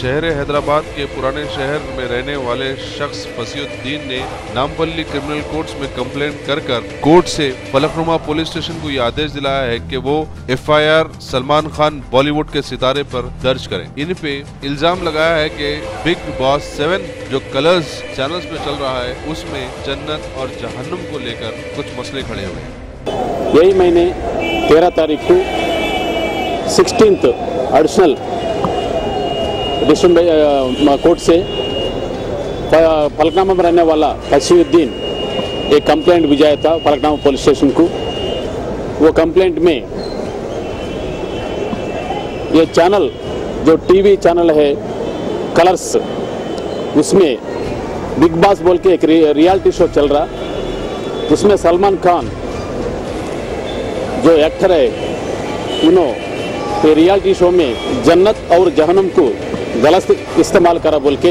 शहर हैदराबाद के पुराने शहर में रहने वाले शख्स फसीउद्दीन ने नामपल्ली क्रिमिनल कोर्ट्स में कंप्लेंट कर कोर्ट से फलकनुमा पुलिस स्टेशन को यह आदेश दिलाया है कि वो FIR सलमान खान बॉलीवुड के सितारे पर दर्ज करें। इन पे इल्जाम लगाया है कि बिग बॉस 7 जो कलर्स चैनल्स पे चल रहा है उसमें जन्नत और जहन्नुम को लेकर कुछ मसले खड़े हुए हैं। यही महीने 13 तारीख को 16th एडिशनल डिस्ट्रिक्ट कोर्ट से फलकनुमा में रहने वाला फसीउद्दीन एक कंप्लेंट भिजाया था फलकनुमा पुलिस स्टेशन को। वो कंप्लेंट में ये चैनल जो टीवी चैनल है कलर्स, उसमें बिग बॉस बोल के एक रियलिटी शो चल रहा, उसमें सलमान खान जो एक्टर है उन्होंने रियलिटी शो में जन्नत और जहन्नुम को गलत इस्तेमाल करा बोल के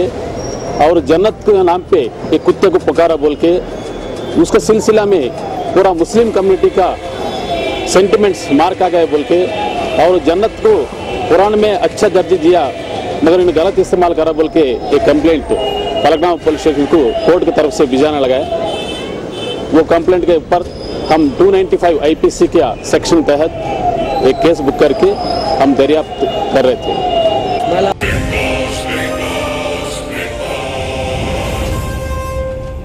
और जन्नत के नाम पे एक कुत्ते को पुकारा बोल के उसके सिलसिला में पूरा मुस्लिम कम्युनिटी का सेंटिमेंट्स मार का गए बोल के और जन्नत को कुरान में अच्छा दर्जा दिया मगर इन्हें गलत इस्तेमाल करा बोल के एक कंप्लेंट फलकनुमा पुलिस स्टेशन को कोर्ट की तरफ से भिजाने लगा है। वो कंप्लेंट के ऊपर हम 295 IPC के सेक्शन तहत एक केस बुक करके हम दरियाफ्त कर रहे थे।